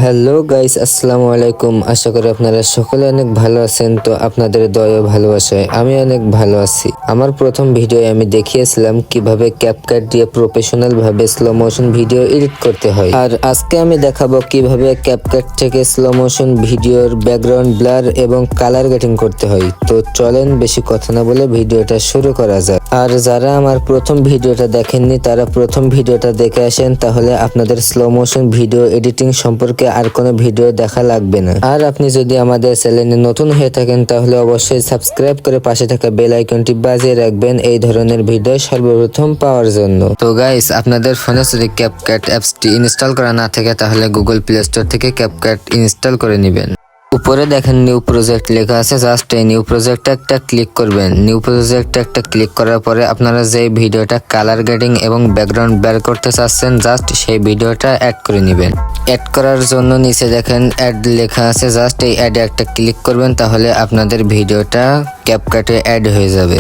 Hello guys, আসসালামু আলাইকুম। আশা করি আপনারা সকলে অনেক ভালো আছেন। তো আপনাদের দয়া ভালোবাসায় আমি অনেক ভালো আছি। আমার প্রথম ভিডিও আমি দেখিয়েছিলাম কিভাবে ক্যাপকাট দিয়ে প্রফেশনাল ভাবে স্লো মোশন ভিডিও এডিট করতে হয়, আর আজকে আমি দেখাবো কিভাবে ক্যাপকাট থেকে স্লো মোশন ভিডিওর ব্যাকগ্রাউন্ড ব্লার এবং কালার গ্রেডিং করতে হয়। তো চলেন বেশি কথা না বলে ভিডিওটা শুরু করা যাক। আর যারা আমার প্রথম ভিডিওটা দেখেননি তারা প্রথম ভিডিওটা দেখে আসেন, তাহলে আপনাদের স্লো মোশন ভিডিও এডিটিং সম্পর্কে আর কোনো ভিডিও দেখা লাগবে না। আর আপনি যদি আমাদের চ্যানেলে নতুন হয়ে থাকেন তাহলে অবশ্যই সাবস্ক্রাইব করে পাশে থাকা বেল আইকনটি বাজিয়ে রাখবেন এই ধরনের ভিডিও সর্বপ্রথম পাওয়ার জন্য। তো গাইস, আপনাদের ফোনে যদি ক্যাপকাট অ্যাপসটি ইনস্টল করা না থাকে তাহলে গুগল প্লে স্টোর থেকে ক্যাপকাট ইনস্টল করে নেবেন। উপরে দেখেন নিউ প্রজেক্ট লেখা আছে, জাস্ট এই নিউ প্রজেক্টটা একটা ক্লিক করবেন। নিউ প্রজেক্টটা একটা ক্লিক করার পরে আপনারা যে ভিডিওটা কালার গ্রেডিং এবং ব্যাকগ্রাউন্ড বের করতে চাচ্ছেন জাস্ট সেই ভিডিওটা অ্যাড করে নেবেন। অ্যাড করার জন্য নিচে দেখেন অ্যাড লেখা আছে, জাস্ট এই অ্যাডে একটা ক্লিক করবেন, তাহলে আপনাদের ভিডিওটা ক্যাপকাটে অ্যাড হয়ে যাবে।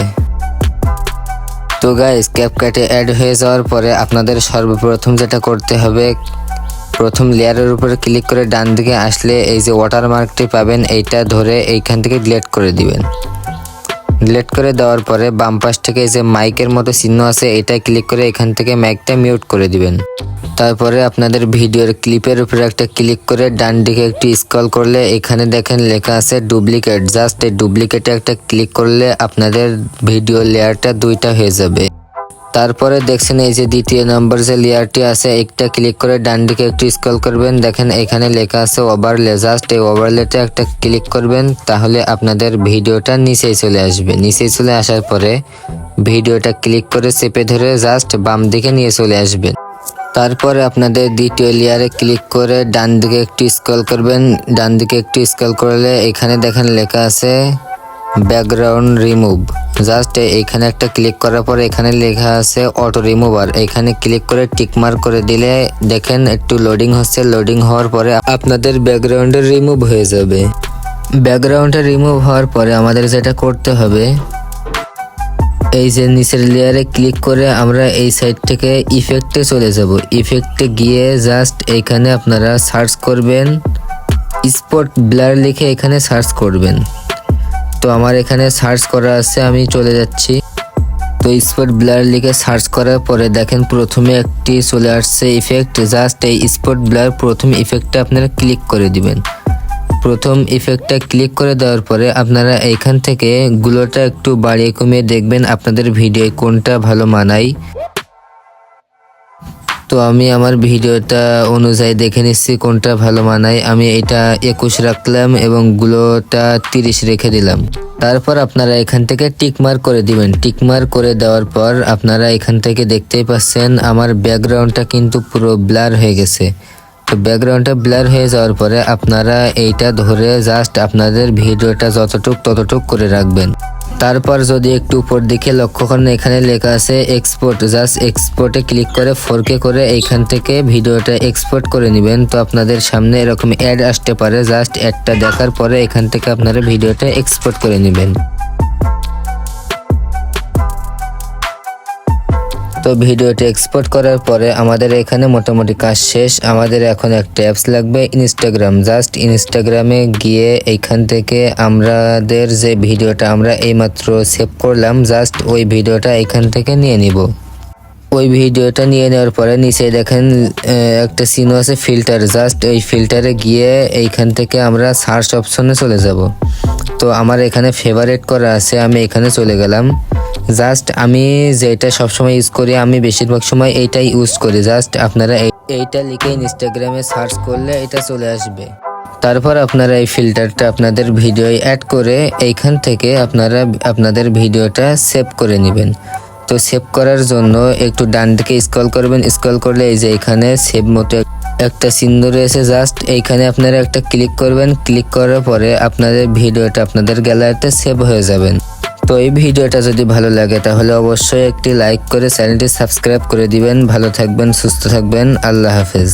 তো গাইস, ক্যাপকাটে অ্যাড হয়ে যাওয়ার পরে আপনাদের সর্বপ্রথম যেটা করতে হবে, প্রথম লেয়ারের উপরে ক্লিক করে ডান দিকে আসলে এই যে ওয়াটারমার্কটি পাবেন এইটা ধরে এইখান থেকে ডিলিট করে দিবেন। ডিলিট করে দেওয়ার পরে বাম পাশ থেকে এই যে মাইকের মতো চিহ্ন আছে এটা ক্লিক করে এখান থেকে মাইকটা মিউট করে দিবেন। তারপরে আপনাদের ভিডিওর ক্লিপের উপরে একটা ক্লিক করে ডান দিকে একটু স্ক্রল করলে এখানে দেখেন লেখা আছে ডুপ্লিকেট, জাস্ট এই ডুপ্লিকেটে একটা ক্লিক করলে আপনাদের ভিডিও লেয়ারটা দুইটা হয়ে যাবে। তারপরে দেখছেন এই যে দ্বিতীয় নম্বর যে লেয়ারটি আছে একটা ক্লিক করে ডান দিকে একটু স্ক্রল করবেন, দেখেন এখানে লেখা আছে ওভারলে, জাস্ট এই ওভারলেতে একটা ক্লিক করবেন, তাহলে আপনাদের ভিডিওটা নিচেই চলে আসবে। নিচেই চলে আসার পরে ভিডিওটা ক্লিক করে চেপে ধরে জাস্ট বাম দিকে নিয়ে চলে আসবেন। তারপরে আপনাদের দ্বিতীয় লেয়ারে ক্লিক করে ডান দিকে একটু স্ক্রল করবেন। ডান দিকে একটু স্ক্রল করলে এখানে দেখেন লেখা আছে ব্যাকগ্রাউন্ড রিমুভ, জাস্ট এইখানে একটা ক্লিক করার পরে এখানে লেখা আছে অটো রিমুভার, এখানে ক্লিক করে টিকমার্ক করে দিলে দেখেন একটু লোডিং হচ্ছে। লোডিং হওয়ার পরে আপনাদের ব্যাকগ্রাউন্ডে রিমুভ হয়ে যাবে। ব্যাকগ্রাউন্ডে রিমুভ হওয়ার পরে আমাদের যেটা করতে হবে, এই যে নিচের লেয়ারে ক্লিক করে আমরা এই সাইড থেকে ইফেক্টে চলে যাব। ইফেক্টে গিয়ে জাস্ট এইখানে আপনারা সার্চ করবেন স্পট ব্লার লিখে এখানে সার্চ করবেন। তো আমার এখানে সার্চ করা আছে, আমি চলে যাচ্ছি। তো স্পট ব্লার লিখে সার্চ করার পরে দেখেন প্রথমে একটি চলে আসছে ইফেক্ট, জাস্ট এই স্পট ব্লার প্রথম ইফেক্টটা আপনারা ক্লিক করে দিবেন। প্রথম ইফেক্টটা ক্লিক করে দেওয়ার পরে আপনারা এইখান থেকে গুলোটা একটু বাড়িয়ে কমিয়ে দেখবেন আপনাদের ভিডিও কোনটা ভালো মানায়। তো আমি আমার ভিডিওটা অনুযায়ী দেখে নিচ্ছি কোনটা ভালো মানায়। আমি এটা 21 রাখলাম এবং গুলোটা 30 রেখে দিলাম। তারপর আপনারা এখান থেকে টিকমার্ক করে দিবেন। টিকমার্ক করে দেওয়ার পর আপনারা এখান থেকে দেখতেই পাচ্ছেন আমার ব্যাকগ্রাউন্ডটা কিন্তু পুরো ব্লার হয়ে গেছে। তো ব্যাকগ্রাউন্ডটা ব্লার হয়ে যাওয়ার পরে আপনারা এইটা ধরে জাস্ট আপনাদের ভিডিওটা যতটুক ততটুক করে রাখবেন। তারপর যদি একটু উপর দিকে লক্ষ্য করেন এখানে লেখা আছে এক্সপোর্ট, জাস্ট এক্সপোর্টে ক্লিক করে 4K করে এইখান থেকে ভিডিওটা এক্সপোর্ট করে নেবেন। তো আপনাদের সামনে এরকম অ্যাড আসতে পারে, জাস্ট অ্যাডটা দেখার পরে এখান থেকে আপনারা ভিডিওটা এক্সপোর্ট করে নেবেন। তো ভিডিওটা এক্সপোর্ট করার পরে আমাদের এখানে মোটামুটি কাজ শেষ। আমাদের এখন একটা অ্যাপস লাগবে ইনস্টাগ্রাম, জাস্ট ইনস্টাগ্রামে গিয়ে এইখান থেকে আমাদের যে ভিডিওটা আমরা এইমাত্র সেভ করলাম জাস্ট ওই ভিডিওটা এখান থেকে নিয়ে নিব। ওই ভিডিওটা নিয়ে নেওয়ার পরে নিচে দেখেন একটা চিহ্ন আছে ফিল্টার, জাস্ট ওই ফিল্টারে গিয়ে এইখান থেকে আমরা সার্চ অপশনে চলে যাব। তো আমার এখানে ফেভারিট করা আছে, আমি এখানে চলে গেলাম। জাস্ট আমি যেটা সবসময় ইউজ করি, আমি বেশিরভাগ সময় এইটাই ইউজ করি। জাস্ট আপনারা এইটা লিখে ইনস্টাগ্রামে সার্চ করলে এটা চলে আসবে। তারপর আপনারা এই ফিল্টারটা আপনাদের ভিডিও অ্যাড করে এইখান থেকে আপনারা আপনাদের ভিডিওটা সেভ করে নেবেন। তো সেভ করার জন্য একটু ডান দিকে স্ক্রল করবেন। স্ক্রল করলে এই যে এখানে সেভ মতো একটা চিহ্ন রয়েছে, জাস্ট এইখানে আপনারা একটা ক্লিক করবেন। ক্লিক করার পরে আপনাদের ভিডিওটা আপনাদের গ্যালারিতে সেভ হয়ে যাবেন। তো এই ভিডিওটা যদি ভালো লাগে তাহলে অবশ্যই একটি লাইক করে চ্যানেলটি সাবস্ক্রাইব করে দিবেন। ভালো থাকবেন, সুস্থ থাকবেন, আল্লাহ হাফেজ।